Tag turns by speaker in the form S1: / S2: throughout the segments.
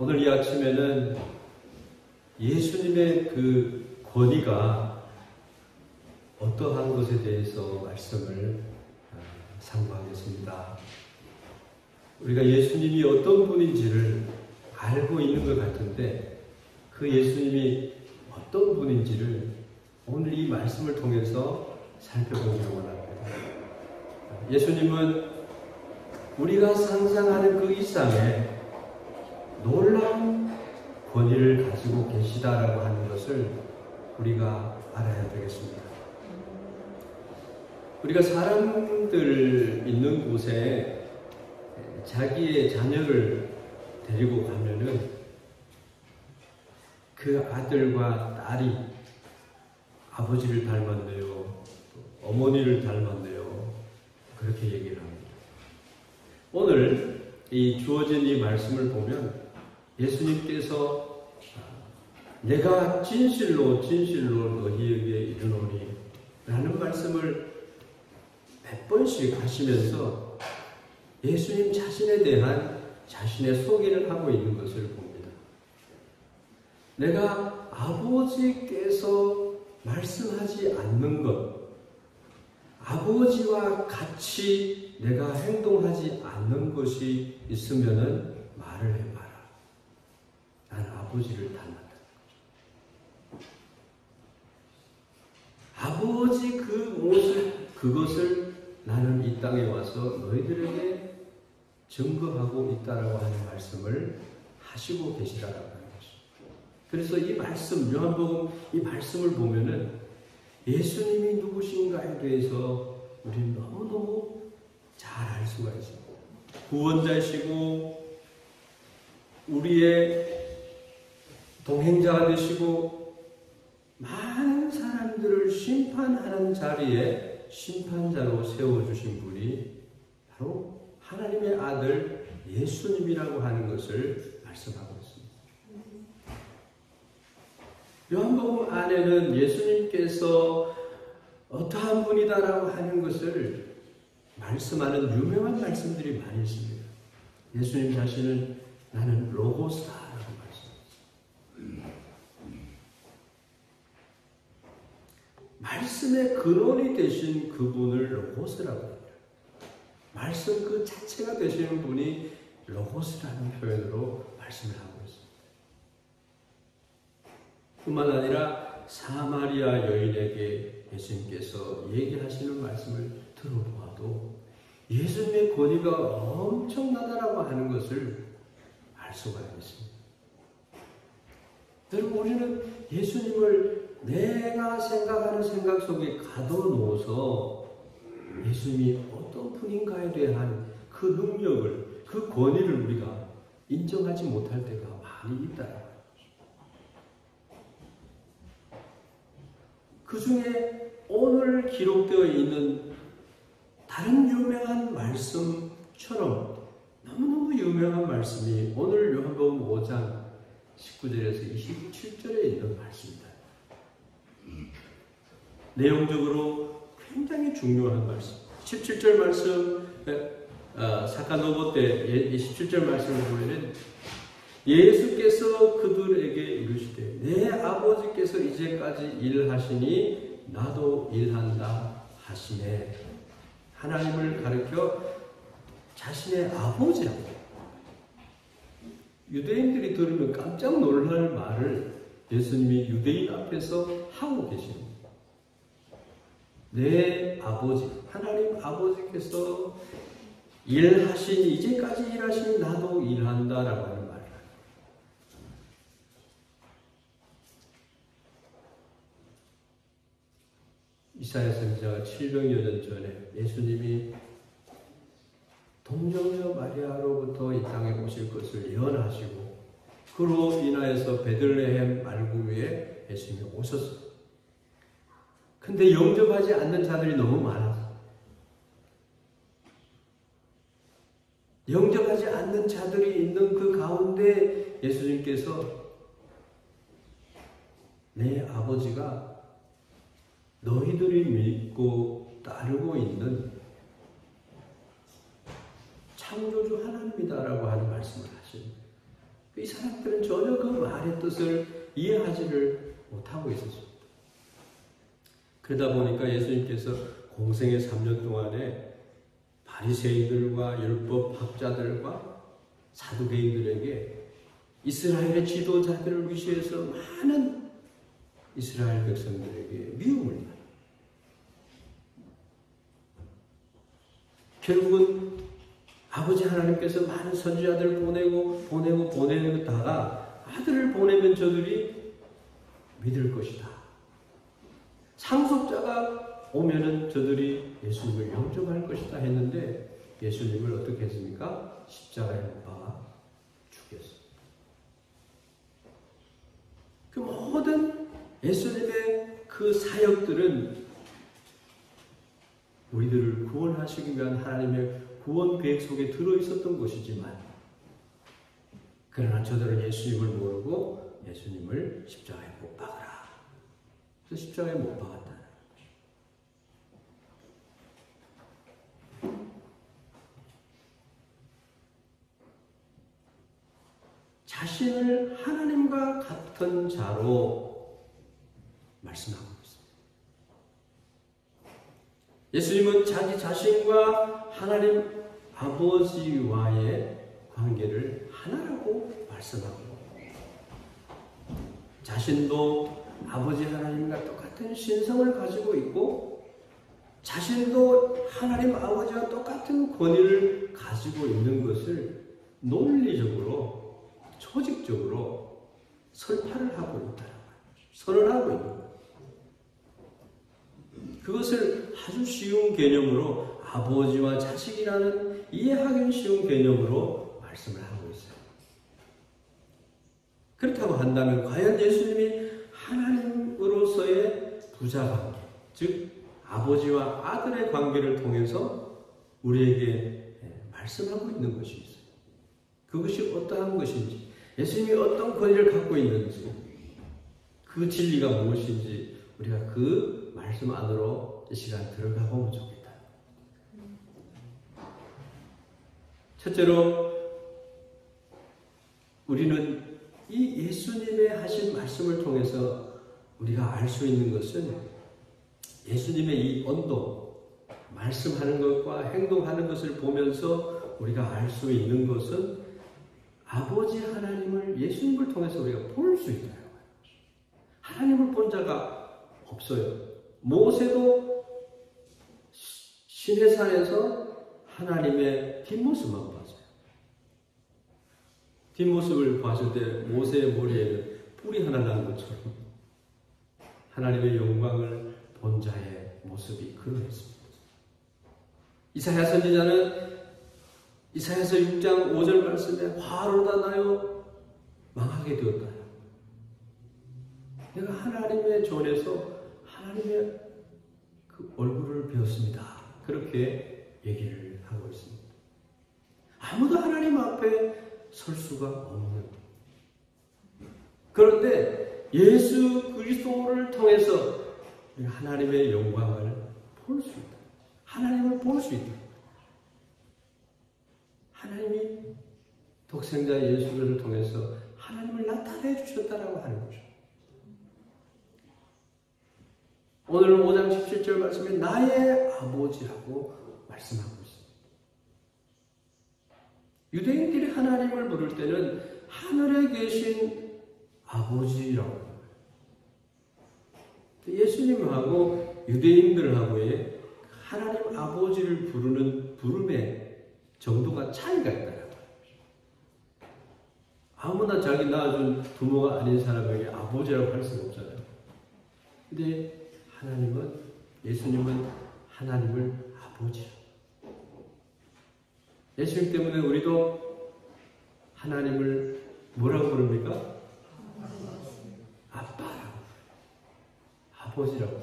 S1: 오늘 이 아침에는 예수님의 그 권위가 어떠한 것에 대해서 말씀을 상고하겠습니다. 우리가 예수님이 어떤 분인지를 알고 있는 것 같은데 그 예수님이 어떤 분인지를 오늘 이 말씀을 통해서 살펴보기를 원합니다. 예수님은 우리가 상상하는 그 이상의 놀라운 권위를 가지고 계시다라고 하는 것을 우리가 알아야 되겠습니다. 우리가 사람들 있는 곳에 자기의 자녀를 데리고 가면은 그 아들과 딸이 아버지를 닮았네요, 어머니를 닮았네요, 그렇게 얘기를 합니다. 오늘 이 주어진 이 말씀을 보면 예수님께서 내가 진실로 너희에게 이르노니 라는 말씀을 몇 번씩 하시면서 예수님 자신에 대한 자신의 소개를 하고 있는 것을 봅니다. 내가 아버지께서 말씀하지 않는 것, 아버지와 같이 내가 행동하지 않는 것이 있으면은 말을 해봐라. 나는 아버지를 닮았다. 아버지 그 모습, 그것을 나는 이 땅에 와서 너희들에게 증거하고 있다라고 하는 말씀을 하시고 계시다라고 하는 것입니다. 그래서 이 말씀, 요한복음 이 말씀을 보면은 예수님이 누구신가에 대해서 우리는 너무너무 잘 알 수가 있습니다. 구원자이시고 우리의 동행자가 되시고 많은 사람들을 심판하는 자리에 심판자로 세워주신 분이 바로 하나님의 아들 예수님이라고 하는 것을 말씀하고 있습니다. 요한복음 안에는 예수님께서 어떠한 분이다라고 하는 것을 말씀하는 유명한 말씀들이 많이 있습니다. 예수님 자신은 나는 로고스다라고 말씀하셨습니다. 말씀의 근원이 되신 그분을 로고스라고 합니다. 말씀 그 자체가 되시는 분이 로고스라는 표현으로 말씀을 하고 있습니다. 뿐만 아니라 사마리아 여인에게 예수님께서 얘기하시는 말씀을 들어보아도 예수님의 권위가 엄청나다라고 하는 것을 알 수가 있습니다. 여러분, 우리는 예수님을 내가 생각하는 생각 속에 가둬놓아서 예수님이 어떤 분인가에 대한 그 능력을, 그 권위를 우리가 인정하지 못할 때가 많이 있다. 그 중에 오늘 기록되어 있는 다른 유명한 말씀처럼 너무너무 유명한 말씀이 오늘 요한복음 5장 19절에서 27절에 있는 말씀입니다. 내용적으로 굉장히 중요한 말씀. 17절 말씀, 사카노보 때 17절 말씀을 보면 예수께서 그들에게 이르시되 내 아버지께서 이제까지 일하시니 나도 일한다 하시네. 하나님을 가르쳐 자신의 아버지라고. 유대인들이 들으면 깜짝 놀랄 말을 예수님이 유대인 앞에서 하고 계십니다. 내 아버지, 하나님 아버지께서 일하시니, 이제까지 일하시니 나도 일한다라고 하는 말을 합니다. 이사야 선지자가 700여 년 전에 예수님이 동정녀 마리아로부터 이 땅에 오실 것을 예언하시고 그로 인하여서 베들레헴 말구유에 예수님이 오셨어요. 근데 영접하지 않는 자들이 너무 많아서 영접하지 않는 자들이 있는 그 가운데 예수님께서 내 아버지가 너희들이 믿고 따르고 있는 창조주 하나님이다라고 하는 말씀을 하십니다. 이 사람들은 전혀 그 말의 뜻을 이해하지를 못하고 있었습니다. 그러다 보니까 예수님께서 공생의 3년 동안에 바리새인들과 율법학자들과 사두개인들에게 이스라엘의 지도자들을 위시해서 많은 이스라엘 백성들에게 미움을 받아요. 결국은 아버지 하나님께서 많은 선지자들을 보내다가 아들을 보내면 저들이 믿을 것이다. 상속자가 오면은 저들이 예수님을 영접할 것이다 했는데 예수님을 어떻게 했습니까? 십자가에 못 박아 죽였어요. 그 모든 예수님의 그 사역들은 우리들을 구원하시기 위한 하나님의 구원 계획 속에 들어있었던 것이지만 그러나 저들은 예수님을 모르고 예수님을 십자가에 못 박아라. 그래서 십자가에 못 박았다는 거죠. 자신을 하나님과 같은 자로 말씀하고 있습니다. 예수님은 자기 자신과 하나님 아버지와의 관계를 하나라고 말씀하고 자신도 아버지 하나님과 똑같은 신성을 가지고 있고 자신도 하나님 아버지와 똑같은 권위를 가지고 있는 것을 논리적으로 조직적으로 설파를 하고 있다는 거예요. 선언하고 있는 거예요. 그것을 아주 쉬운 개념으로 아버지와 자식이라는 이해하기 쉬운 개념으로 말씀을 하고 있어요. 그렇다고 한다면 과연 예수님이 하나님으로서의 부자관계, 즉 아버지와 아들의 관계를 통해서 우리에게 말씀하고 있는 것이 있어요. 그것이 어떠한 것인지, 예수님이 어떤 권위를 갖고 있는지, 그 진리가 무엇인지 우리가 그 말씀 안으로 이 시간 들어가 보면 좋겠다. 첫째로 우리는 이 예수님의 하신 말씀을 통해서 우리가 알 수 있는 것은 예수님의 이 언도, 말씀하는 것과 행동하는 것을 보면서 우리가 알 수 있는 것은 아버지 하나님을 예수님을 통해서 우리가 볼 수 있다는 거예요. 하나님을 본 자가 없어요. 모세도 시내산에서 하나님의 뒷모습만 봤어요. 뒷모습을 봤을 때 모세의 머리에는 뿔이 하나 난 것처럼 하나님의 영광을 본 자의 모습이 그러했습니다. 이사야 선지자는 이사야서 6장 5절 말씀에 화로다 나요 망하게 되었다. 내가 하나님의 전에서 하나님의 그 얼굴을 배웠습니다. 그렇게 얘기를 하고 있습니다. 아무도 하나님 앞에 설 수가 없는. 그런데 예수 그리스도를 통해서 하나님의 영광을 볼 수 있다. 하나님을 볼 수 있다. 하나님이 독생자 예수 그리스도를 통해서 하나님을 나타내 주셨다라고 하는 거죠. 오늘 5장 17절 말씀에 나의 아버지라고 말씀하고 있습니다. 유대인들이 하나님을 부를 때는 하늘에 계신 아버지라고 합니다. 예수님하고 유대인들하고의 하나님 아버지를 부르는 부름의 정도가 차이가 있다는 거예요. 아무나 자기 낳아준 부모가 아닌 사람에게 아버지라고 할 수는 없잖아요. 근데 하나님은, 예수님은 하나님을 아버지라고. 예수님 때문에 우리도 하나님을 뭐라고 부릅니까? 아빠라고, 아버지라고.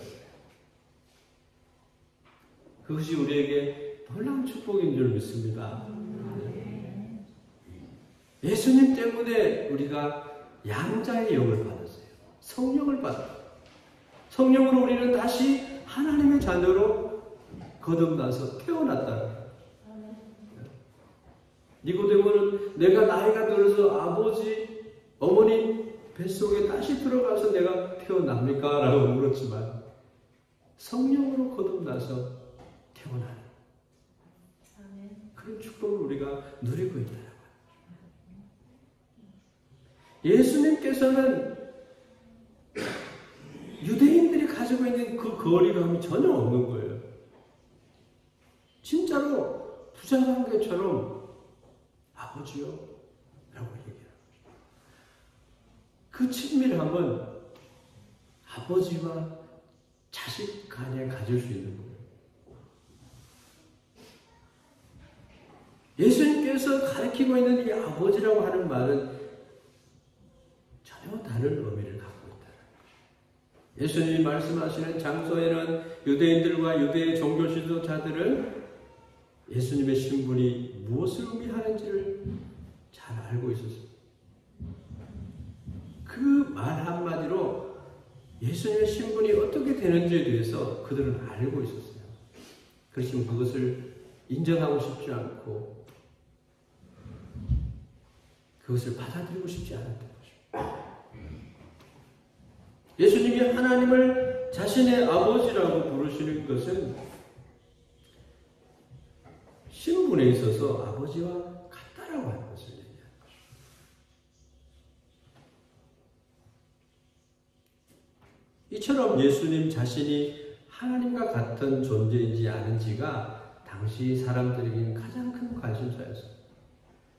S1: 그것이 우리에게 놀라운 축복인 줄 믿습니다. 예수님 때문에 우리가 양자의 영을 받았어요. 성령을 받았어요. 성령으로 우리는 다시 하나님의 자녀로 거듭나서 태어났다. 니고데모는 내가 나이가 들어서 아버지 어머니 뱃속에 다시 들어가서 내가 태어납니까? 라고 물었지만 성령으로 거듭나서 태어나는 그런 축복을 우리가 누리고 있다. 예수님께서는 유대인들이 가지고 있는 그 거리감이 전혀 없는 거예요. 진짜로 부자관계처럼 아버지요? 라고 얘기해요. 그 친밀함은 아버지와 자식 간에 가질 수 있는 거예요. 예수님께서 가르치고 있는 이 아버지라고 하는 말은 전혀 다른 의미를 갖고 있다. 예수님이 말씀하시는 장소에는 유대인들과 유대의 종교 지도자들은 예수님의 신분이 무엇을 의미하는지를 잘 알고 있었습니다. 그 말 한마디로 예수님의 신분이 어떻게 되는지에 대해서 그들은 알고 있었어요. 그렇지만 그것을 인정하고 싶지 않고 그것을 받아들이고 싶지 않았던 것입니다. 예수님이 하나님을 자신의 아버지라고 부르시는 것은 신분에 있어서 아버지와 같다라고 하는 것을 얘기하는 것입니다. 이처럼 예수님 자신이 하나님과 같은 존재인지 아닌지가 당시 사람들에게는 가장 큰 관심사였습니다.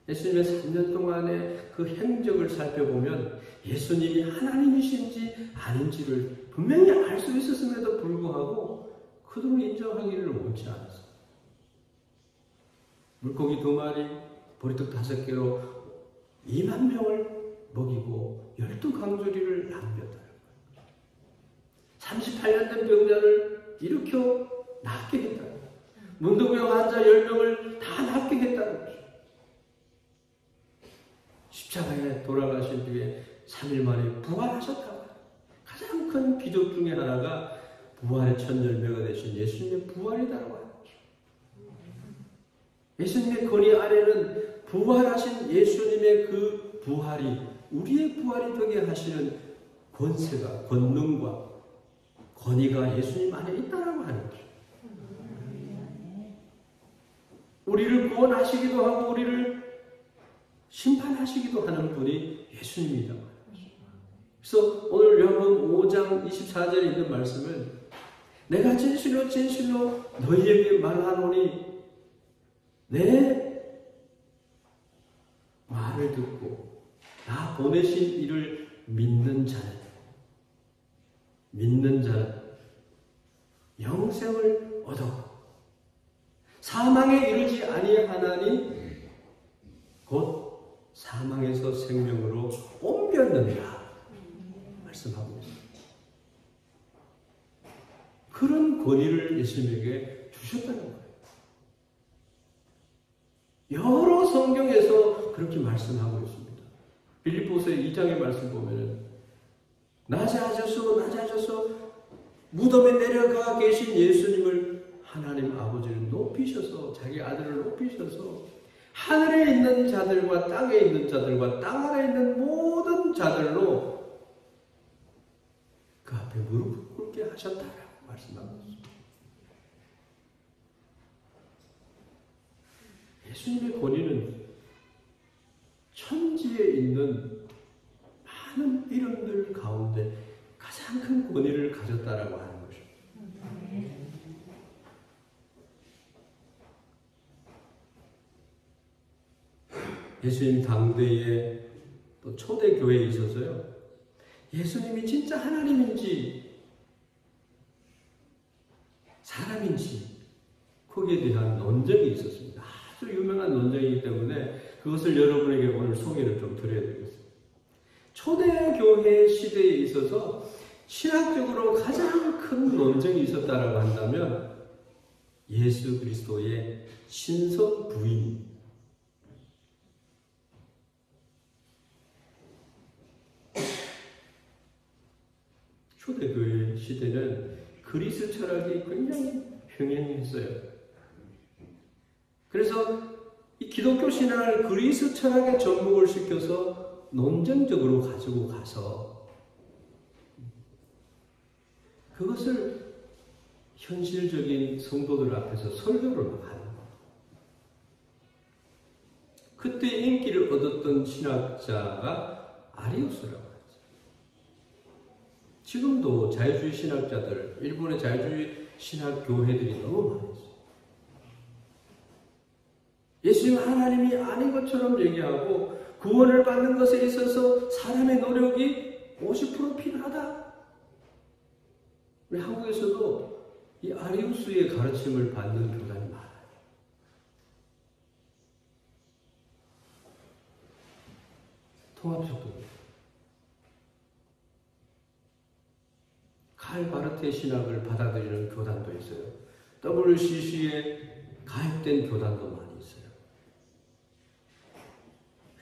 S1: 예수님의 3년 동안의 그 행적을 살펴보면 예수님이 하나님이신지 아닌지를 분명히 알 수 있었음에도 불구하고 그들은 인정하기를 원치 않았어요. 물고기 2마리, 보리떡 5개로 2만 명을 먹이고 12강조리를 남겼다는 거예요. 38년 된 병자를 일으켜 낫게 했다는 거예요. 문둥병 환자 10명을 다 낫게 했다는 거예요. 십자가에 돌아가신 뒤에 3일 만에 부활하셨다고. 가장 큰 기적 중에 하나가 부활의 첫 열매가 되신 예수님의 부활이다라고 하는 거죠. 예수님의 권위 아래는 부활하신 예수님의 그 부활이 우리의 부활이 되게 하시는 권세가, 권능과 권위가 예수님 안에 있다라고 하는 거죠. 우리를 구원하시기도 하고 우리를 심판하시기도 하는 분이 예수님이다. 그래서 오늘 요한복음 5장 24절에 있는 말씀은 내가 진실로 진실로 너희에게 말하노니 내 말을 듣고 나 보내신 이를 믿는 자는 영생을 얻어 사망에 이르지 아니하나니 곧 사망에서 생명으로 옮겼느니라 말씀하고 있습니다. 그런 권위를 예수님에게 주셨다는 거예요. 여러 성경에서 그렇게 말씀하고 있습니다. 빌립보서 2장의 말씀 보면은 낮에 하셔서 무덤에 내려가 계신 예수님을 하나님 아버지를 높이셔서 자기 아들을 높이셔서 하늘에 있는 자들과 땅에 있는 자들과 땅 아래에 있는 모든 자들로 그 앞에 무릎 꿇게 하셨다라고 말씀하고 있습니다. 예수님의 권위는 천지에 있는 많은 이름들 가운데 가장 큰 권위를 가졌다라고 하는 것입니다. 예수님 당대에 또 초대교회에 있어서요. 예수님이 진짜 하나님인지 사람인지 거기에 대한 논쟁이 있었습니다. 아주 유명한 논쟁이기 때문에 그것을 여러분에게 오늘 소개를 좀 드려야 되겠습니다. 초대교회 시대에 있어서 신학적으로 가장 큰 논쟁이 있었다라고 한다면 예수 그리스도의 신성 부인 초대교회 시대는 그리스 철학이 굉장히 흥행했어요. 그래서 이 기독교 신앙을 그리스 철학에 접목을 시켜서 논쟁적으로 가지고 가서 그것을 현실적인 성도들 앞에서 설교를 막 하는 거예요. 그때 인기를 얻었던 신학자가 아리우스라고 하죠. 지금도 자유주의 신학자들, 일본의 자유주의 신학 교회들이 너무 많이 있어요. 예수님 하나님이 아닌 것처럼 얘기하고 구원을 받는 것에 있어서 사람의 노력이 50% 필요하다. 우리 한국에서도 이 아리우스의 가르침을 받는 교단이 많아요. 통합적도 칼 바르트의 신학을 받아들이는 교단도 있어요. WCC에 가입된 교단도 많이 있어요.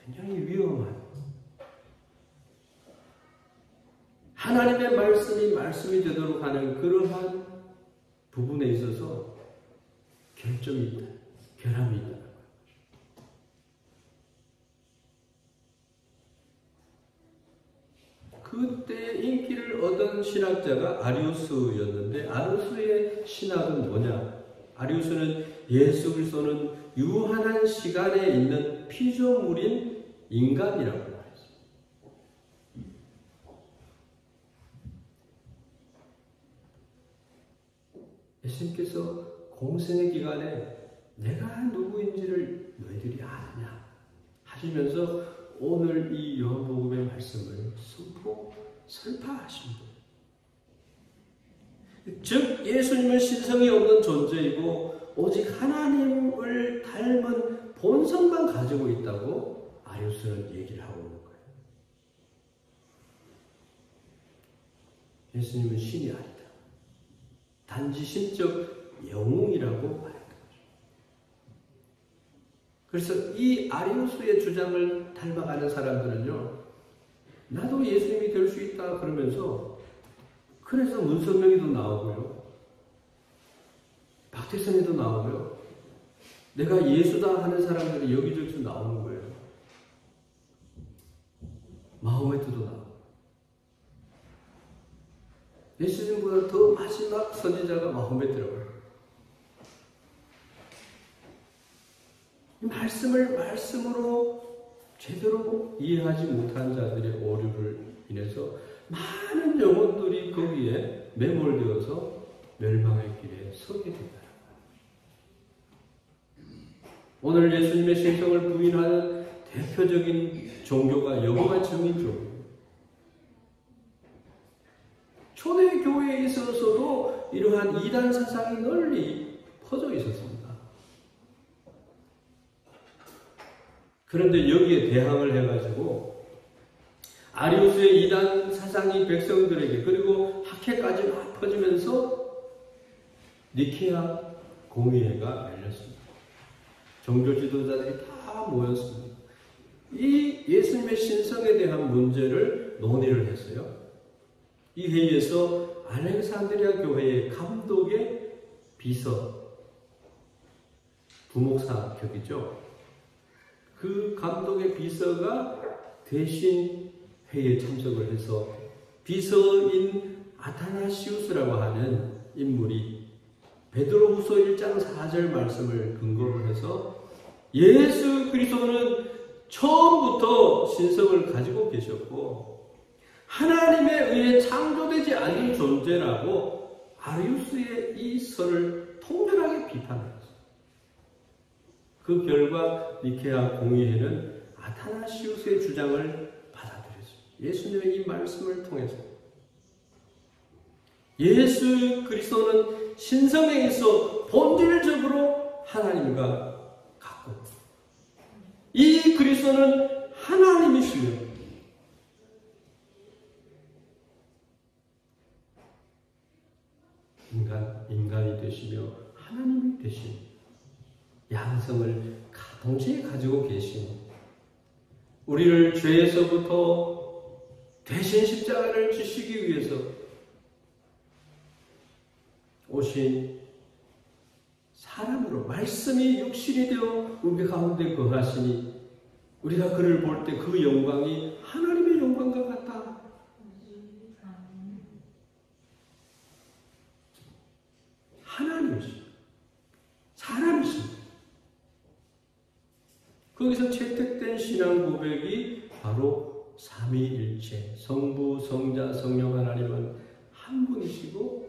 S1: 굉장히 위험한, 하나님의 말씀이 되도록 하는 그러한 부분에 있어서 결점이 있다, 결함이 있다. 그때 인기를 얻은 신학자가 아리우스였는데, 아리우스의 신학은 뭐냐? 아리우스는 예수 그리스도는 유한한 시간에 있는 피조물인 인간이라고 말했어요. 예수님께서 공생의 기간에 내가 누구인지를 너희들이 아느냐 하시면서 오늘 이 요한복음의 말씀을 설파하신 거예요. 즉 예수님은 신성이 없는 존재이고 오직 하나님을 닮은 본성만 가지고 있다고 아리우스는 얘기를 하고 있는 거예요. 예수님은 신이 아니다. 단지 신적 영웅이라고 말했다. 그래서 이 아리우스의 주장을 닮아가는 사람들은요, 나도 예수님이 될 수 있다 그러면서, 그래서 문선명이도 나오고요, 박태선이도 나오고요, 내가 예수다 하는 사람들이 여기저기서 나오는 거예요. 마호메트도 나오고. 예수님보다 더 마지막 선지자가 마호메트라고요. 이 말씀을 말씀으로 제대로 이해하지 못한 자들의 오류를 인해서 많은 영혼들이 거기에 매몰되어서 멸망의 길에 서게 된다. 오늘 예수님의 신성을 부인하는 대표적인 종교가 여호와 증인 종교예요. 초대 교회에 있어서도 이러한 이단 사상이 널리 퍼져 있었습니다. 그런데 여기에 대항을 해가지고 아리우스의 이단 사상이 백성들에게, 그리고 학회까지 막 퍼지면서 니케아 공의회가 열렸습니다. 종교 지도자들이 다 모였습니다. 이 예수님의 신성에 대한 문제를 논의를 했어요. 이 회의에서 알렉산드리아 교회의 감독의 비서, 부목사격이죠. 그 감독의 비서가 대신 회의에 참석을 해서 비서인 아타나시우스라고 하는 인물이 베드로후서 1장 4절 말씀을 근거로 해서 예수 그리스도는 처음부터 신성을 가지고 계셨고 하나님에 의해 창조되지 않은 존재라고 아리우스의 이 설을 통렬하게 비판했습니다. 그 결과 니케아 공의회는 아타나시우스의 주장을 받아들였습니다. 예수님의 이 말씀을 통해서 예수 그리스도는 신성에 있어 본질적으로 하나님과 같고 이 그리스도는 하나님이시며 인간이 되시며 하나님이 되시며 양성을 동시에 가지고 계신, 우리를 죄에서부터 대신 십자가를 지시기 위해서 오신 사람으로 말씀이 육신이 되어 우리 가운데 거하시니 우리가 그를 볼 때 그 영광이 하나님의 영광과 같다. 하나님이십니다. 사람이십니다. 거기서 채택된 신앙 고백이 바로 삼위일체, 성부, 성자, 성령 하나님은 한 분이시고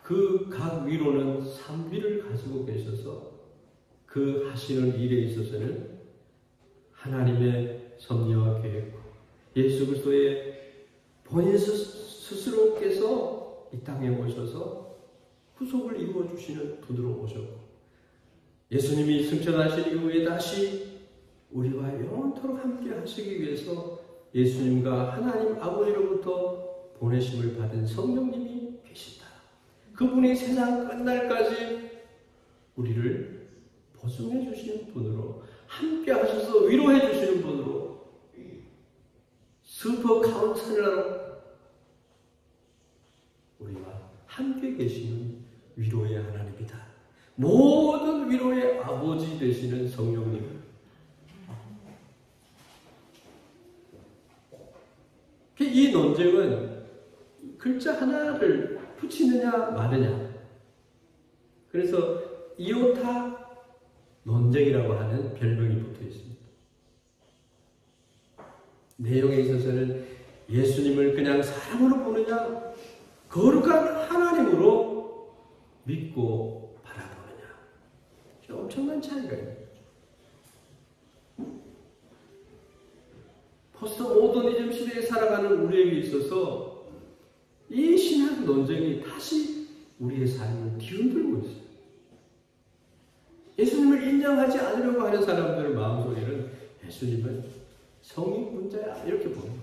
S1: 그 각 위로는 삼위를 가지고 계셔서 그 하시는 일에 있어서는 하나님의 섭리와 계획, 예수 그리스도의 본인 스스로께서 이 땅에 오셔서 구속을 이루어 주시는 분으로 오셨고, 예수님이 승천하신 이후에 다시 우리와 영원토록 함께 하시기 위해서 예수님과 하나님 아버지로부터 보내심을 받은 성령님이 계신다. 그분이 세상 끝날까지 우리를 보증해 주시는 분으로, 함께 하셔서 위로해 주시는 분으로, 슈퍼 카운셀러로 우리와 함께 계시는 위로의 하나님이다. 모든 위로의 아버지 되시는 성령님. 이 논쟁은 글자 하나를 붙이느냐 마느냐. 그래서 이오타 논쟁이라고 하는 별명이 붙어 있습니다. 내용에 있어서는 예수님을 그냥 사람으로 보느냐, 거룩한 하나님으로 믿고 바라보느냐. 엄청난 차이가 있습니다. 포스트 모더니즘 시대에 살아가는 우리에게 있어서 이 신학 논쟁이 다시 우리의 삶을 뒤흔들고 있어요. 예수님을 인정하지 않으려고 하는 사람들의 마음속에는 예수님은 성인군자야 이렇게 보는 거예요.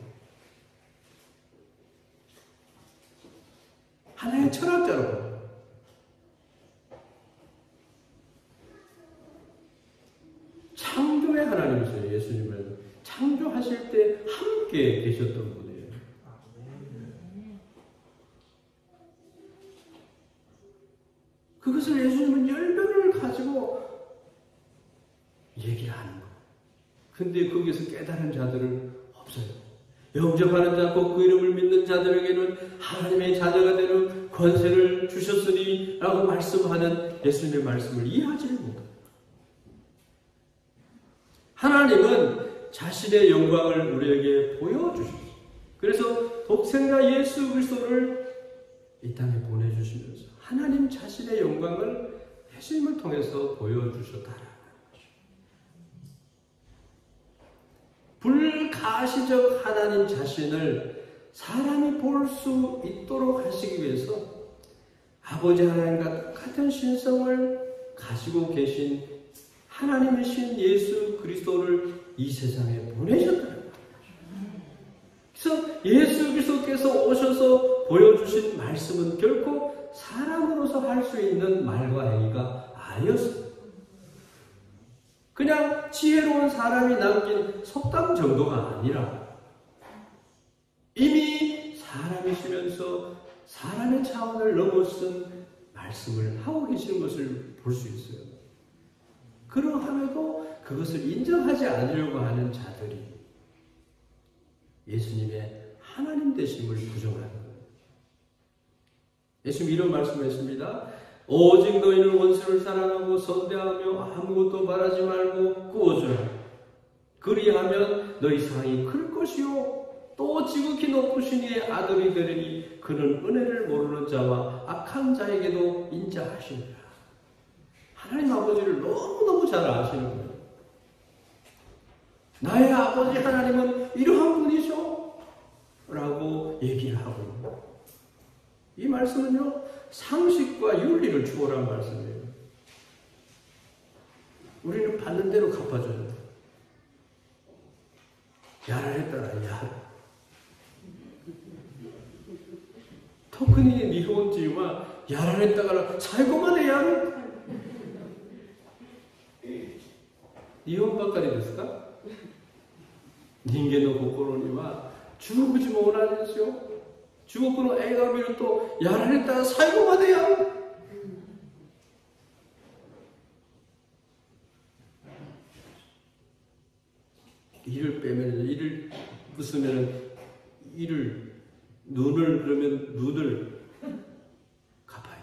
S1: 하나의 철학자로 보는 거예요. 창조의 하나님이세요. 예수님은 창조하실 때 함께 계셨던 분이에요. 그것을 예수님은 열변을 가지고 얘기하는 거예요. 근데 거기서 깨달은 자들은 없어요. 영접하는 자고 그 이름을 믿는 자들에게는 하나님의 자녀가 되는 권세를 주셨으니 라고 말씀하는 예수님의 말씀을 이해하지를 못해요. 하나님은 자신의 영광을 우리에게 보여주셨어요. 그래서 독생자 예수 그리스도를 이 땅에 보내주시면서 하나님 자신의 영광을 예수님을 통해서 보여주셨다라는 것이죠. 불가시적 하나님 자신을 사람이 볼 수 있도록 하시기 위해서 아버지 하나님과 같은 신성을 가지고 계신 하나님이신 예수 그리스도를 이 세상에 보내셨다는 거예요. 그래서 예수 그리스도께서 오셔서 보여주신 말씀은 결코 사람으로서 할 수 있는 말과 행위가 아니었어요. 그냥 지혜로운 사람이 남긴 속담 정도가 아니라 이미 사람이시면서 사람의 차원을 넘어선 말씀을 하고 계시는 것을 볼 수 있어요. 그러함에도 그것을 인정하지 않으려고 하는 자들이 예수님의 하나님 되심을 부정하는 거예요. 예수님 이런 말씀했습니다. 오직 너희는 원수를 사랑하고 선대하며 아무것도 바라지 말고 꾸어주라. 그리하면 너희 상이 클 것이요 또 지극히 높으신 이의 아들이 되리니 그는 은혜를 모르는 자와 악한 자에게도 인자하시니라. 하나님 아버지를 너무너무 잘 아시는 거예요. 나의 아버지 하나님은 이러한 분이죠 라고 얘기를 하고 있는 거예요. 이 말씀은요 상식과 윤리를 추월한 말씀이에요. 우리는 받는 대로 갚아줘요. 야를 했다라 야. 토크니 니혼지와 야를 했다가 살고만의 야를 日本ばかりですか？人間の心には中国人も同じですよ。中国の映画を見るとやられたら最後までやる。 웃으면 그러면 눈을 갚아야 돼.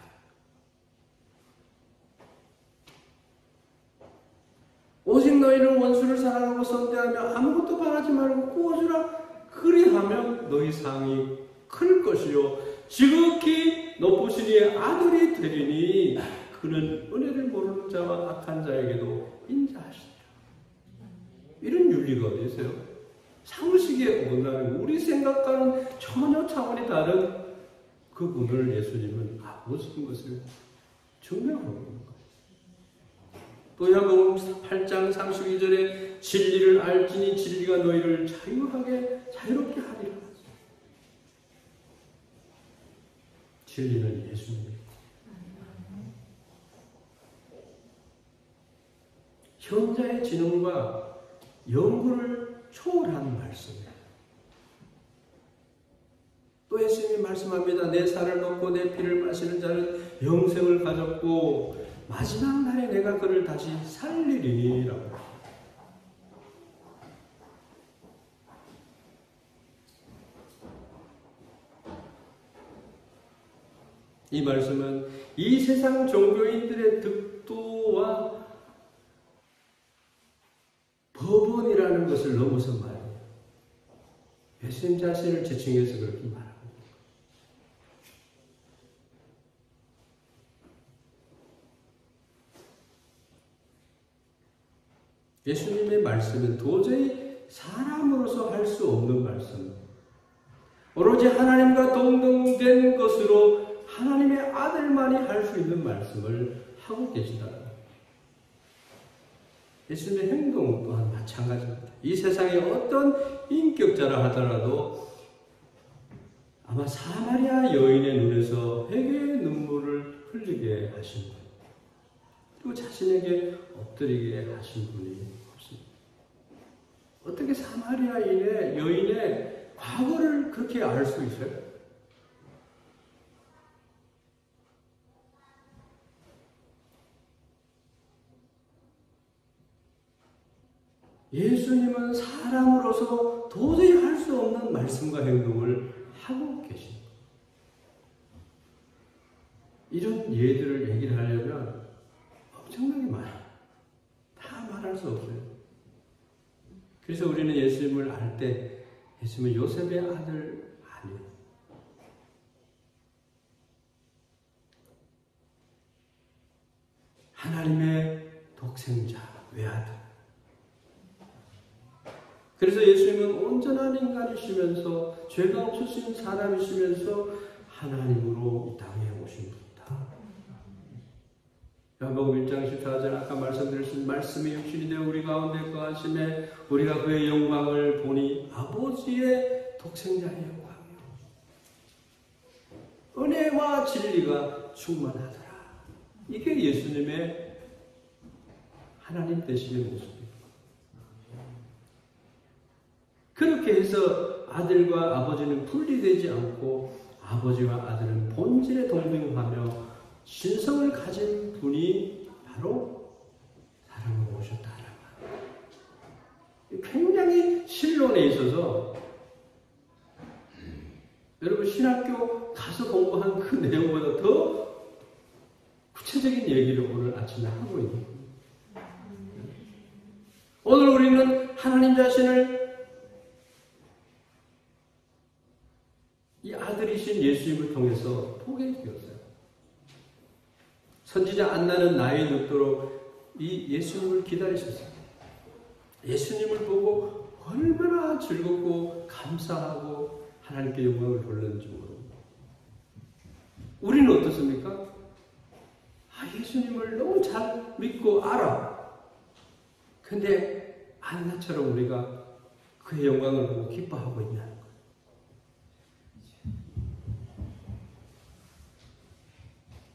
S1: 오직 너희는 원수를 사랑하고 선대하며 아무것도 바라지 말고 구워주라. 그리하면 너희 상이 클 것이요 지극히 높으신 이의 아들이 되리니 그는 은혜를 모르는 자와 악한 자에게도 인자하시리라. 이런 윤리가 어디 있어요? 상식에 어긋나는 우리 생각과는 전혀 차원이 다른 그분을 예수님은 아버지인 것을 증명하고 있는 거예요. 또 야고보 8장 32절에 진리를 알지니 진리가 너희를 자유롭게 하리라. 진리는 예수님입니다. 현자의 지능과 연구를 초월한 말씀이에요. 또 예수님이 말씀합니다. 내 살을 먹고 내 피를 마시는 자는 영생을 가졌고 마지막 날에 내가 그를 다시 살리리라고. 이 말씀은 이 세상 종교인들의 득도와 법원이라는 것을 넘어서 말해요. 예수님 자신을 지칭해서 그렇게 말합니다. 예수님의 말씀은 도저히 사람으로서 할 수 없는 말씀, 오로지 하나님과 동등된 것으로 하나님의 아들만이 할 수 있는 말씀을 하고 계시다. 예수님의 행동 또한 마찬가지입니다. 이 세상에 어떤 인격자라 하더라도 아마 사마리아 여인의 눈에서 회개의 눈물을 흘리게 하신 분, 그리고 자신에게 엎드리게 하신 분이 없습니다. 어떻게 사마리아 여인의 과거를 그렇게 알 수 있어요? 예수님은 사람으로서 도저히 할 수 없는 말씀과 행동을 하고 계십니다. 이런 예들을 얘기를 하려면 엄청나게 많아요. 다 말할 수 없어요. 그래서 우리는 예수님을 알 때 예수님은 요셉의 아들 아니에요. 하나님의 독생자, 외아들. 그래서 예수님은 온전한 인간이시면서 죄가 없으신 사람이시면서 하나님으로 이 땅에 오신 분이다. 야고보 1장 14절 아까 말씀드렸던 말씀이 육신이 되어 우리 가운데 거하심에 우리가 그의 영광을 보니 아버지의 독생자의 영광이요 은혜와 진리가 충만하더라. 이게 예수님의 하나님 되시는 모습입니다. 그렇게 해서 아들과 아버지는 분리되지 않고 아버지와 아들은 본질에 동등하며 신성을 가진 분이 바로 사람으로 오셨다라는 거예요. 굉장히 신론에 있어서 여러분 신학교 가서 공부한 그 내용보다 더 구체적인 얘기를 오늘 아침에 하고 있는 거예요. 오늘 우리는 하나님 자신을 이 아들이신 예수님을 통해서 보게 되었어요. 선지자 안나는 나이 늙도록 이 예수님을 기다리셨어요. 예수님을 보고 얼마나 즐겁고 감사하고 하나님께 영광을 돌렸는지 모릅니다. 우리는 어떻습니까? 예수님을 너무 잘 믿고 알아. 근데 안나처럼 우리가 그의 영광을 보고 기뻐하고 있냐?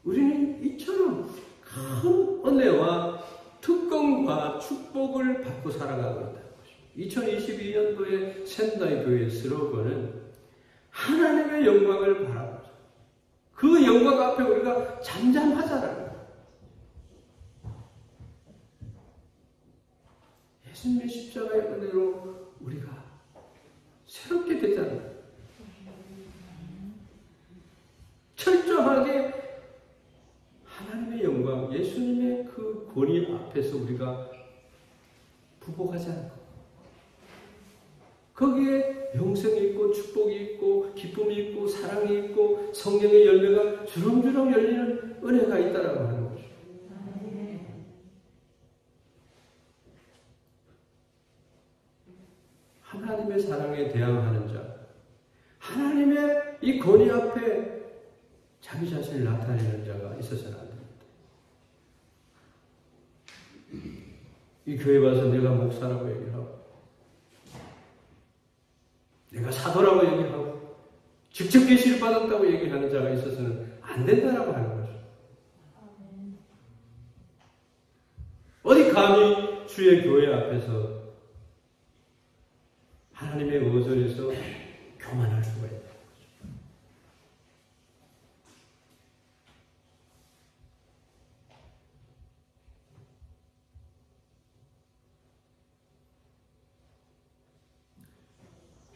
S1: 우리는 이처럼 큰 은혜와 특권과 축복을 받고 살아가고 있다는 것입니다. 2022년도에 샌다이 교회의 슬로건은 하나님의 영광을 바라보자. 그 영광 앞에 우리가 잠잠하자라는 거예요. 예수님의 십자가의 은혜로 우리가 됐잖아요. 철저하게 하나님의 영광, 예수님의 그 권위 앞에서 우리가 부복하지 않고 거기에 영생이 있고 축복이 있고 기쁨이 있고 사랑이 있고 성령의 열매가 주렁주렁 열리는 은혜가 있다라고 하는 거죠. 하나님의 사랑에 대항하는 자, 하나님의 이 권위 앞에 자기 자신을 나타내는 자가 있어서는 안 됩니다. 이 교회 와서 내가 목사라고 얘기를 하고 내가 사도라고 얘기하고 직접 계시를 받았다고 얘기하는 자가 있어서는 안 된다라고 하는 거죠. 어디 감히 주의 교회 앞에서 하나님의 의전에서 교만할 수가 있는 거죠.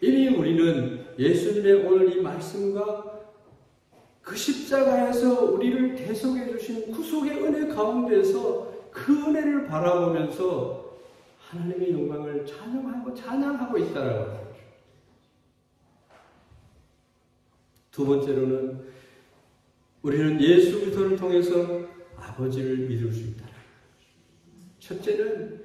S1: 이미 우리는 예수님의 오늘 이 말씀과 그 십자가에서 우리를 대속해 주신 구속의 은혜 가운데서 그 은혜를 바라보면서 하나님의 영광을 찬양하고 있다라고 하는 거죠. 두 번째로는 우리는 예수 그리스도를 통해서 아버지를 믿을 수 있다. 첫째는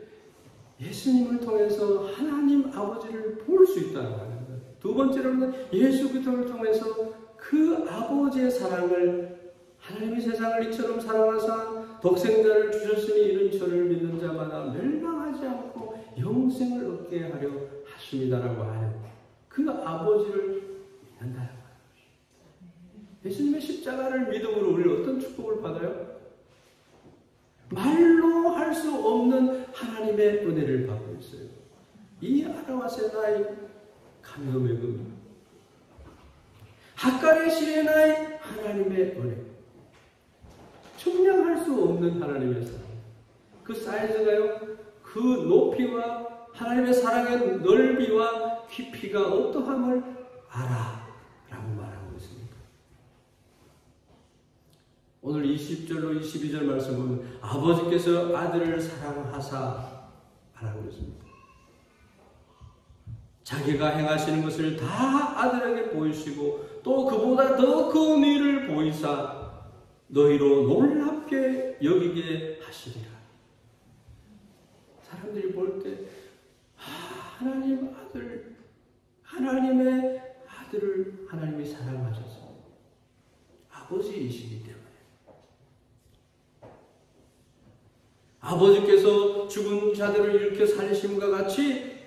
S1: 예수님을 통해서 하나님 아버지를 볼 수 있다는 거예요. 두 번째로는 예수 그리스도를 통해서 그 아버지의 사랑을 하나님이 세상을 이처럼 사랑하사 독생자를 주셨으니 이는 저를 믿는 자마다 멸망하지 않고 영생을 얻게 하려 하십니다라고 하는 그 아버지를 믿는다는 거예요. 예수님의 십자가를 믿음으로 우리는 어떤 축복을 받아요? 말로 할 수 없는 하나님의 은혜를 받고 있어요. 이 아라와세나이 감염의 금 하카레 시레나이 하나님의 은혜 측량할 수 없는 하나님의 사랑 그 사이즈가요 그 높이와 하나님의 사랑의 넓이와 깊이가 어떠함을 알아 라고 말하고 있습니다. 오늘 20절로 22절 말씀은 아버지께서 아들을 사랑하사 말하고 있습니다. 자기가 행하시는 것을 다 아들에게 보이시고 또 그보다 더 큰 일을 보이사 너희로 놀랍게 여기게 하시리라. 사람들이 볼 때 하나님 아들, 하나님의 아들을 하나님이 사랑하셔서 아버지이시기 때문에 아버지께서 죽은 자들을 일으켜 살리심과 같이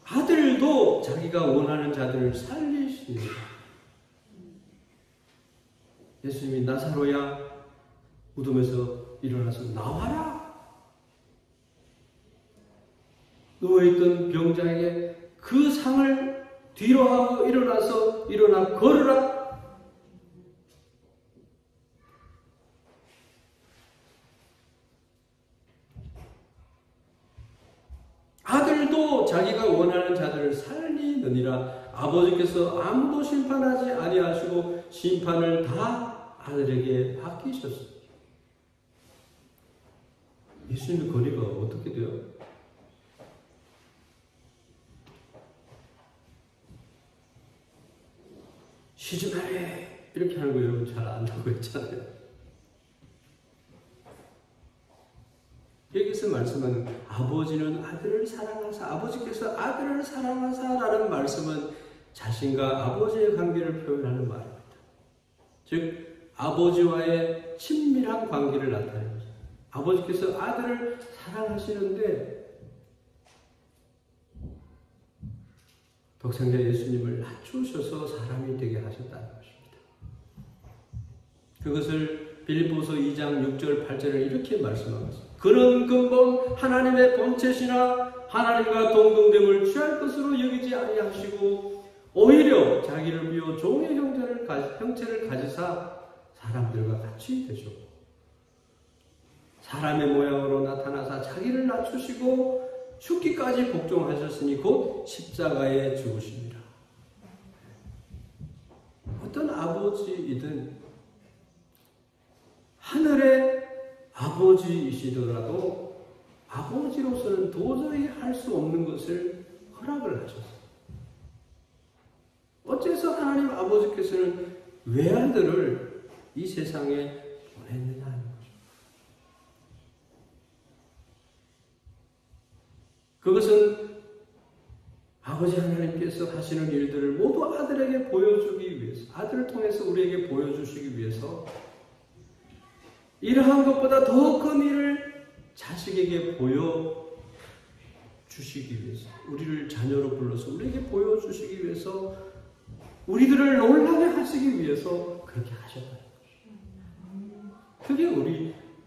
S1: 아들도 자기가 원하는 자들을 살리십니다. 예수님이 나사로야 무덤에서 일어나서 나와라. 누워있던 병자에게 그 상을 뒤로 하고 일어나 걸으라. 아들도 자기가 원하는 자들을 살리느니라. 아버지께서 아무도 심판하지 아니하시고 심판을 다 아들에게 맡기셨습니다. 예수님의 권위가 어떻게 돼요? 쉬지 말래 이렇게 하는 거 여러분 잘 안다고 했잖아요. 여기서 말씀하는 아버지는 아들을 사랑하사 아버지께서 아들을 사랑하사라는 말씀은 자신과 아버지의 관계를 표현하는 말입니다. 즉 아버지와의 친밀한 관계를 나타내는 거죠. 아버지께서 아들을 사랑하시는데 독생자 예수님을 낮추셔서 사람이 되게 하셨다는 것입니다. 그것을 빌립보서 2장 6절 8절에 이렇게 말씀하고 있습니다. 그는 근본 하나님의 본체시나 하나님과 동등됨을 취할 것으로 여기지 아니하시고 오히려 자기를 비워 종의 형체를 가지사 사람들과 같이 되셨고 사람의 모양으로 나타나사 자기를 낮추시고 죽기까지 복종하셨으니 곧 십자가에 죽으십니다. 아버지이든 하늘의 아버지이시더라도 아버지로서는 도저히 할 수 없는 것을 허락을 하셨어요. 어째서 하나님 아버지께서는 외아들을 이 세상에 보냈느냐 하는 거죠. 그것은 아버지 하나님께서 하시는 일들을 모두 아들에게 보여주기 위해서, 아들을 통해서 우리에게 보여주시기 위해서 이러한 것보다 더 큰 일을 자식에게 보여주시기 위해서, 우리를 자녀로 불러서 우리에게 보여주시기 위해서, 우리들을 놀라게 하시기 위해서 그렇게 하셨다는 것이죠. 그게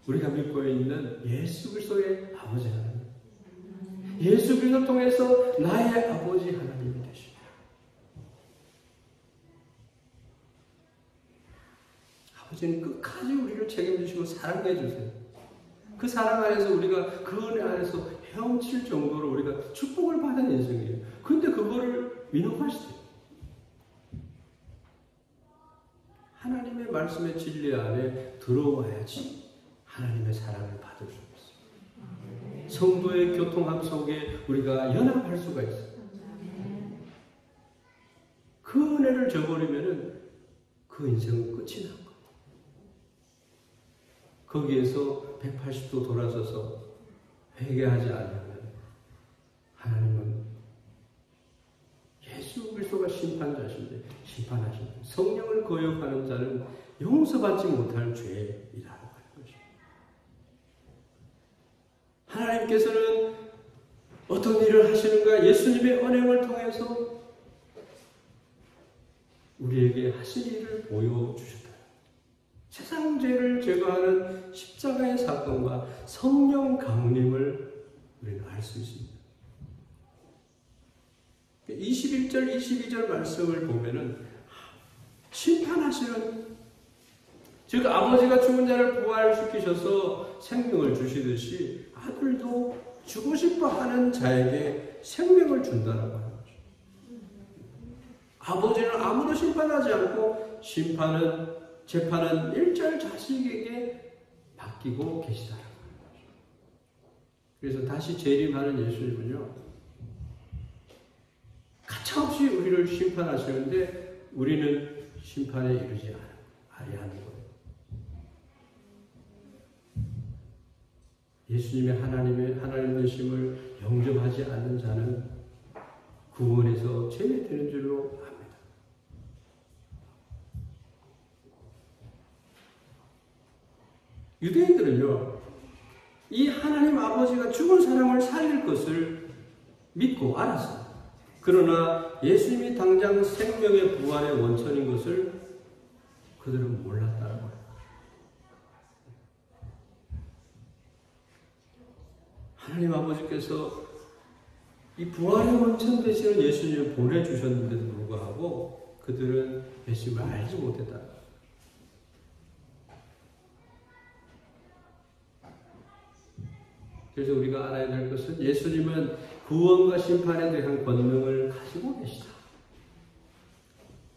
S1: 우리가 믿고 있는 예수 그리스도의 아버지 하나님, 예수 그리스도를 통해서 나의 아버지 하나님이 되십니다. 아버지는 끝까지 우리를 책임지시고 사랑해 주세요. 그 사랑 안에서 우리가 그 은혜 안에서 헤엄칠 정도로 우리가 축복을 받은 인생이에요. 그런데 그거를 민호하시대요. 하나님의 말씀의 진리 안에 들어와야지 하나님의 사랑을 받을 수 있어요. 성도의 교통함 속에 우리가 연합할 수가 있어요. 그 은혜를 저버리면은 그 인생은 끝이 난 거예요. 거기에서 180도 돌아서서 회개하지 않으면 하나님은 예수 그리스도가 심판자신데, 심판하신데 성령을 거역하는 자는 용서받지 못할 죄이라고 하는 것입니다. 하나님께서는 어떤 일을 하시는가? 예수님의 언행을 통해서 우리에게 하신 일을 보여주셨다. 세상 죄를 제거하는 십자가의 사건과 성령 강림을 우리는 알 수 있습니다. 21절, 22절 말씀을 보면은 심판하시는, 즉 아버지가 죽은 자를 부활시키셔서 생명을 주시듯이 아들도 주고 싶어 하는 자에게 생명을 준다라고 하는 거죠. 아버지는 아무도 심판하지 않고 재판은 일절 자식에게 맡기고 계시다라고 하는 거죠. 그래서 다시 재림하는 예수님은요, 가차없이 우리를 심판하시는데 우리는 심판에 이르지 아니하는 거예요. 예수님의 하나님 되심을 영접하지 않는 자는 구원에서 제외되는 줄로 압니다. 유대인들은요, 이 하나님 아버지가 죽은 사람을 살릴 것을 믿고 알았어요. 그러나 예수님이 당장 생명의 부활의 원천인 것을 그들은 몰랐다는 거예요. 하나님 아버지께서 이 부활의 원천 되시는 예수님을 보내주셨는데도 불구하고 그들은 예수님을 알지 못했다. 그래서 우리가 알아야 될 것은 예수님은 구원과 심판에 대한 권능을 가지고 계시다.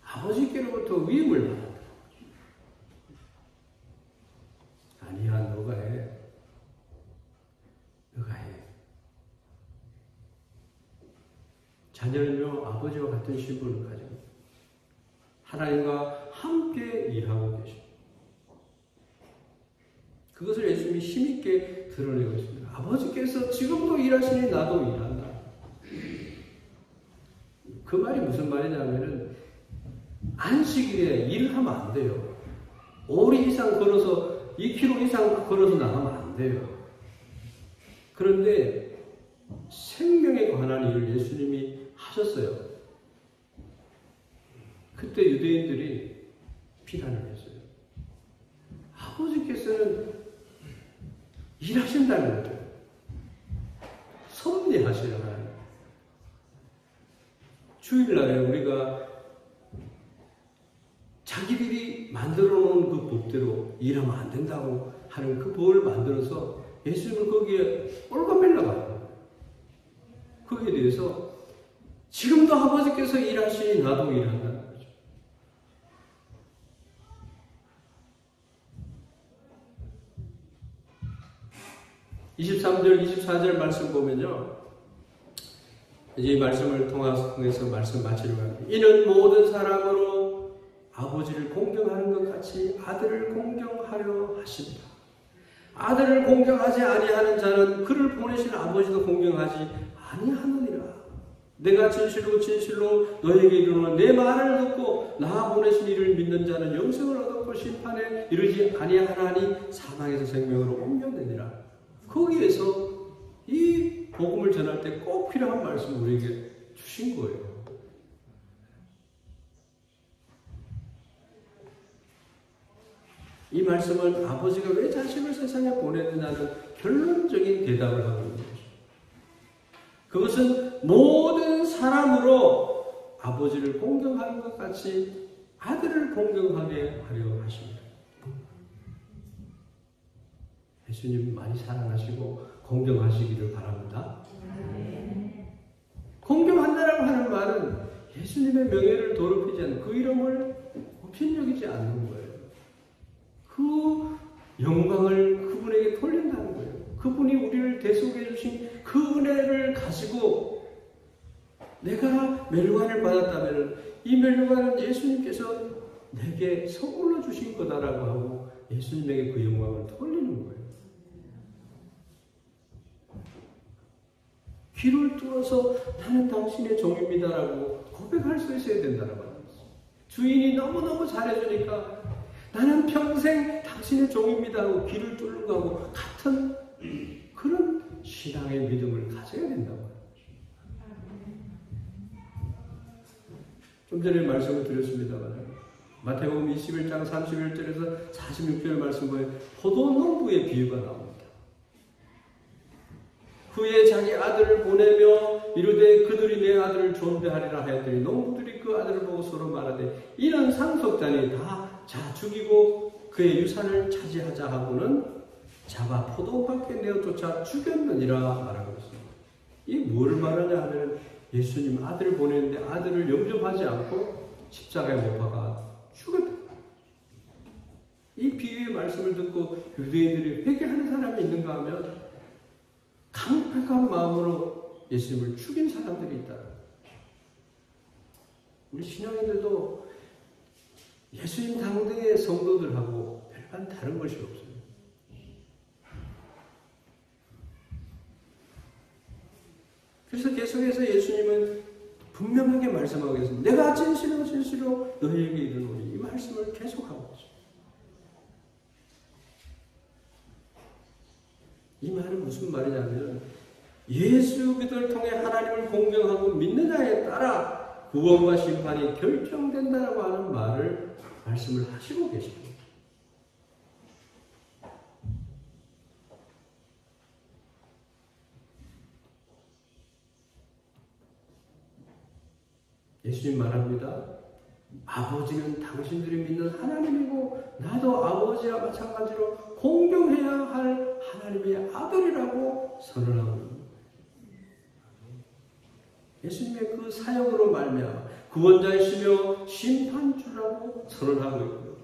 S1: 아버지께로부터 위임을 받았다. 아니야, 너가 해. 너가 해. 자녀는요, 아버지와 같은 신분을 가지고 하나님과 함께 일하고 계십니다. 그것을 예수님이 힘있게 드러내고 있습니다. 아버지께서 지금도 일하시니 나도 일한다. 그 말이 무슨 말이냐면은 안식일에 일하면 안 돼요. 5리 이상 걸어서 2km 이상 걸어서 나가면 안 돼요. 그런데 생명에 관한 일을 예수님이 하셨어요. 그때 유대인들이 비난을 했어요. 아버지께서는 일하신다는 거죠. 섭리하셔야 하나님. 주일날에 우리가 자기들이 만들어 놓은 그 법대로 일하면 안 된다고 하는 그 법을 만들어서 예수님을 거기에 올가매려고 하는 거기에 대해서 지금도 아버지께서 일하시니 나도 일한다는 거죠. 23절, 24절 말씀 보면요. 이 말씀을 통해서 말씀 마치려고 합니다. 이는 모든 사람으로 아버지를 공경하는 것 같이 아들을 공경하려 하신다. 아들을 공경하지 아니하는 자는 그를 보내신 아버지도 공경하지 아니하느니라. 내가 진실로 진실로 너에게 이르노니 내 말을 듣고 나 보내신 이를 믿는 자는 영생을 얻었고 심판에 이르지 아니하나니 사망에서 생명으로 옮겨내니라. 거기에서 이 복음을 전할 때 꼭 필요한 말씀을 우리에게 주신 거예요. 이 말씀은 아버지가 왜 자식을 세상에 보냈느냐는 결론적인 대답을 하고 있는 것입니다. 그것은 모든 사람으로 아버지를 공경하는 것 같이 아들을 공경하게 하려 하십니다. 예수님 많이 사랑하시고 공경하시기를 바랍니다. 공경한다라고 하는 말은 예수님의 명예를 더럽히지 않는 그 이름을 업신여기지 않는 거예요. 그 영광을 그분에게 돌린다는 거예요. 그분이 우리를 대속해 주신 그 은혜를 가지고 내가 멸관을 받았다면 이 멸관은 예수님께서 내게 선물로 주신 거다라고 하고 예수님에게 그 영광을 돌리는 거예요. 귀를 뚫어서 나는 당신의 종입니다라고 고백할 수 있어야 된다는 거예요. 주인이 너무너무 잘해주니까 나는 평생 당신의 종입니다 하고 귀를 뚫는 거하고 같은 그런 신앙의 믿음을 가져야 된다고. 좀 전에 말씀을 드렸습니다만 마태복음 21장 31절에서 46절 말씀 보면 포도농부의 비유가 나옵니다. 후에 자기 아들을 보내며 이르되 그들이 내 아들을 존대하리라 하였더니 농부들이 그 아들을 보고 서로 말하되 이런 상속자니 다 자 죽이고 그의 유산을 차지하자 하고는 잡아 포도 밖에 내어 쫓아 죽였느니라 말하고 있습니다. 이 뭐를 말하냐 하면 예수님 아들을 보냈는데 아들을 영접하지 않고 십자가에 못 박아 죽였다. 이 비유의 말씀을 듣고 유대인들이 회개하는 사람이 있는가 하면 강팍한 마음으로 예수님을 죽인 사람들이 있다. 우리 신앙인들도 예수님 당대의 성도들하고 별반 다른 것이 없어요. 그래서 계속해서 예수님은 분명하게 말씀하고 계십니다. 내가 진실로 진실로 너희에게 이르노니 이 말씀을 계속하고 있습니다. 이 말은 무슨 말이냐면 예수 그리스도를 통해 하나님을 공경하고 믿느냐에 따라 구원과 심판이 결정된다라고 하는 말씀을 하시고 계십니다. 예수님 말합니다. 아버지는 당신들이 믿는 하나님이고 나도 아버지와 마찬가지로 공경해야 할 하나님의 아들이라고 선언하고 있습니다. 예수님의 그 사역으로 말미암아 구원자이시며 심판주라고 선언하고 있고요.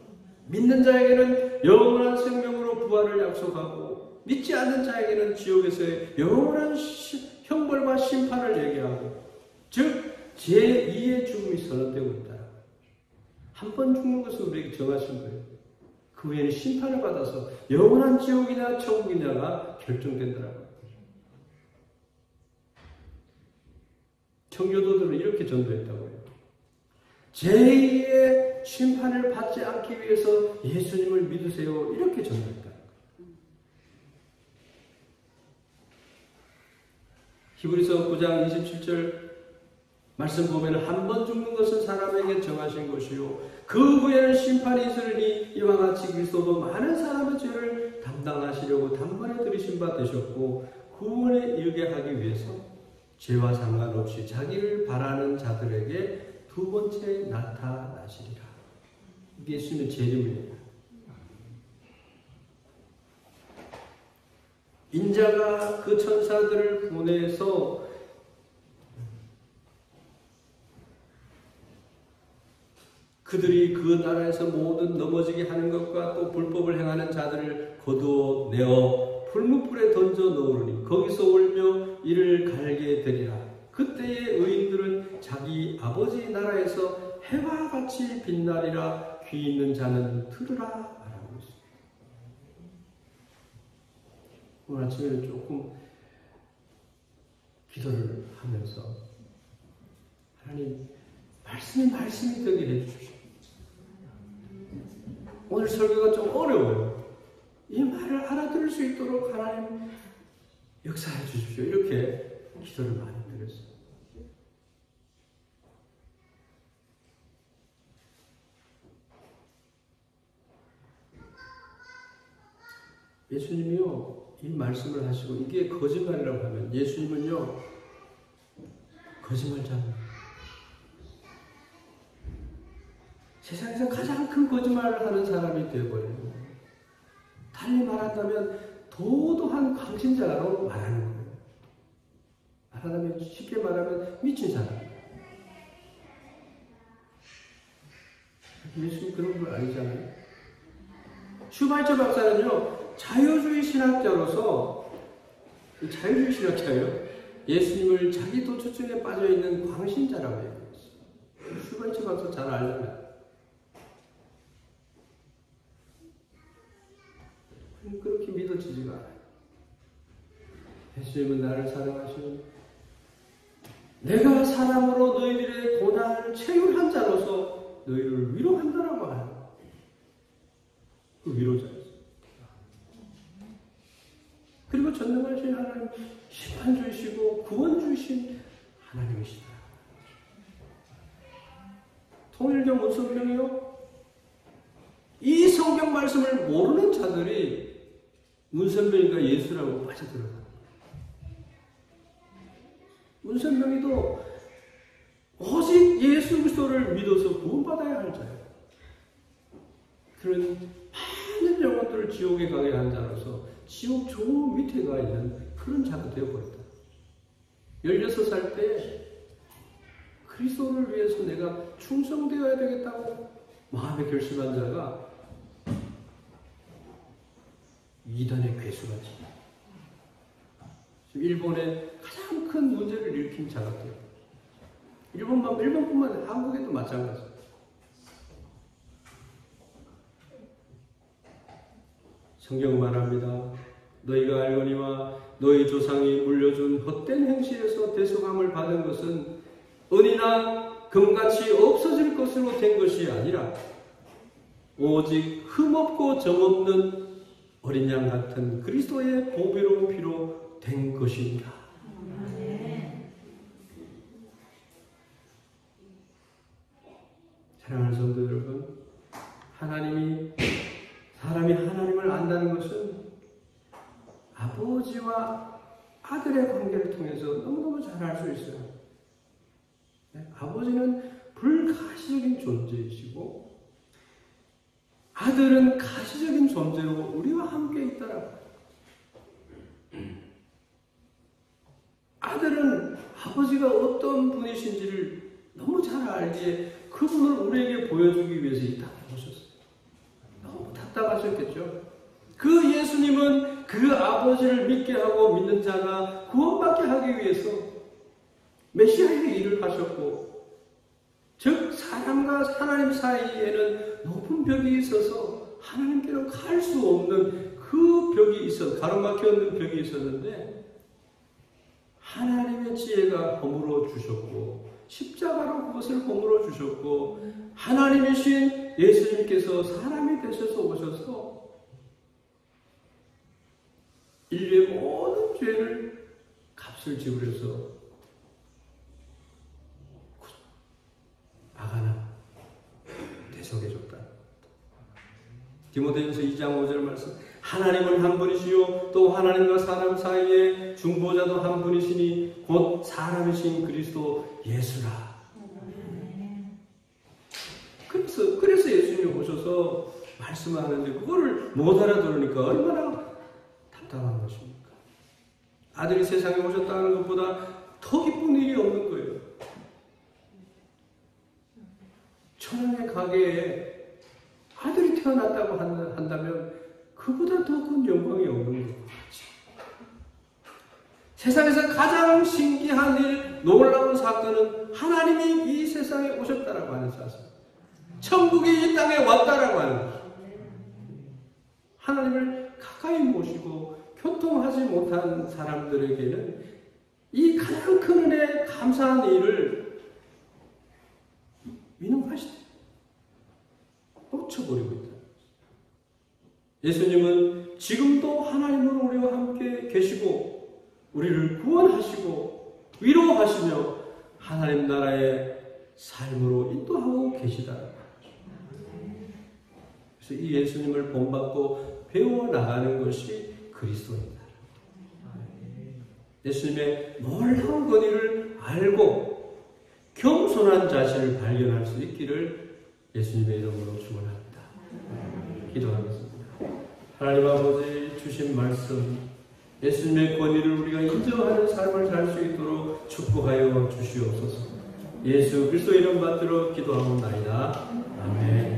S1: 믿는 자에게는 영원한 생명으로 부활을 약속하고 믿지 않는 자에게는 지옥에서의 영원한 형벌과 심판을 얘기하고 즉 제2의 죽음이 선언되고 있다. 한 번 죽는 것은 우리에게 정하신 거예요. 그 후에는 심판을 받아서 영원한 지옥이냐 천국이냐가 결정된다라고. 청교도들은 이렇게 전도했다고 해요. 제2의 심판을 받지 않기 위해서 예수님을 믿으세요. 이렇게 전도했다. 히브리서 9장 27절 말씀 보면 한 번 죽는 것은 사람에게 정하신 것이요 그 후에는 심판이 있으리니 이와 같이 그리스도도 많은 사람의 죄를 담당하시려고 단번에 들이신 바 되셨고 구원에 이르게 하기 위해서 죄와 상관없이 자기를 바라는 자들에게 두 번째 나타나시리라. 이게 예수님의 재림입니다. 인자가 그 천사들을 보내서 그들이 그 나라에서 모든 넘어지게 하는 것과 또 불법을 행하는 자들을 거두어 내어 불문불에 던져 넣으니 거기서 울며 이를 갈게 되리라. 그때의 의인들은 자기 아버지 나라에서 해와 같이 빛나리라. 귀 있는 자는 들으라 말하고 있습니다. 오늘 아침에는 조금 기도를 하면서 하나님 말씀이 되게 해주십시오. 오늘 설교가 좀 어려워요. 이 말을 알아들을 수 있도록 하나님 역사해 주십시오. 이렇게 기도를 많이 드렸어요. 예수님이요, 이 말씀을 하시고 이게 거짓말이라고 하면 예수님은요, 거짓말자입니다. 세상에서 가장 큰 거짓말을 하는 사람이 되어버려요. 달리 말한다면 도도한 광신자로 말하는 거예요. 말하자면 쉽게 말하면 미친 사람. 예수님 그런 걸 아니잖아요. 슈바이처 박사는요, 자유주의 신학자로서, 자유주의 신학자예요. 예수님을 자기 도처증에 빠져있는 광신자라고 얘기했어요. 슈바이처 박사 잘 알잖아요. 그렇게 믿어지지가 않아요. 예수님은 나를 사랑하시는, 내가 사람으로 너희들의 고난을 체휼한 자로서 너희를 위로한다라고 하요. 그 위로자였어요. 그리고 전능하신 하나님, 심판주이시고 구원주이신 하나님이시다. 통일교 문선명이요, 이 성경 말씀을 모르는 자들이 문선명이가 예수라고 빠져들어요. 문선명이도 오직 예수 그리스도를 믿어서 구원받아야 할 자예요. 그런 많은 영혼들을 지옥에 가게 한 자로서 지옥 저 밑에 가 있는 그런 자가 되어버렸다. 16살 때 그리스도를 위해서 내가 충성되어야 되겠다고 마음에 결심한 자가 이단의 괴수같이 지금 일본에 가장 큰 문제를 일으킨 자가 돼요. 일본뿐만 아니라 한국에도 마찬가지입니다. 성경 말합니다. 너희가 알거니와 너희 조상이 물려준 헛된 행실에서 대속함을 받은 것은 은이나 금같이 없어질 것으로 된 것이 아니라 오직 흠없고 점없는 어린 양 같은 그리스도의 보배로운 피로 된 것입니다. 사랑하는 성도 여러분, 사람이 하나님을 안다는 것은 아버지와 아들의 관계를 통해서 너무너무 잘 알 수 있어요. 아버지는 불가시적인 존재이시고 아들은 가시적인 존재로 우리와 함께 있다라고. 아들은 아버지가 어떤 분이신지를 너무 잘 알기에 그분을 우리에게 보여주기 위해서 이 땅에 오셨어요. 너무 답답하셨겠죠. 그 예수님은 그 아버지를 믿게 하고 믿는 자가 구원받게 하기 위해서 메시아의 일을 하셨고, 즉 사람과 하나님 사이에는 높은 벽이 있어서 하나님께로 갈 수 없는 그 벽이 있어 가로막혀 있는 벽이 있었는데 하나님의 지혜가 허물어 주셨고 십자가로 그것을 허물어 주셨고 하나님이신 예수님께서 사람이 되셔서 오셔서 인류의 모든 죄를 값을 지불해서 아가나 대속해줬다. 디모데전서 2장 5절 말씀, 하나님은 한 분이시요 또 하나님과 사람 사이에 중보자도 한 분이시니 곧 사람이신 그리스도 예수라. 그래서 예수님이 오셔서 말씀하는데 그거를 못 알아들으니까 얼마나 답답한 것입니까? 아들이 세상에 오셨다는 것보다 더 기쁜 일이 없는 거예요. 천황의 가게에 아들이 태어났다고 한다면 그보다 더 큰 영광이 없는 거죠. 세상에서 가장 신기한 일, 놀라운 사건은 하나님이 이 세상에 오셨다라고 하는 사실. 천국이 이 땅에 왔다라고 하는 것. 하나님을 가까이 모시고 교통하지 못한 사람들에게는 이 가장 큰 은혜, 감사한 일을 민원하시대. 놓쳐버리고 있다. 예수님은 지금도 하나님은 우리와 함께 계시고 우리를 구원하시고 위로하시며 하나님 나라의 삶으로 인도하고 계시다. 그래서 이 예수님을 본받고 배워나가는 것이 그리스도입니다. 예수님의 놀라운 권위를 알고 겸손한 자신을 발견할 수 있기를 예수님의 이름으로 축원합니다. 기도하겠습니다. 하나님 아버지 주신 말씀, 예수님의 권위를 우리가 인정하는 삶을 살 수 있도록 축복하여 주시옵소서. 예수 그리스도 이름 받들어 기도하옵나이다. 아멘.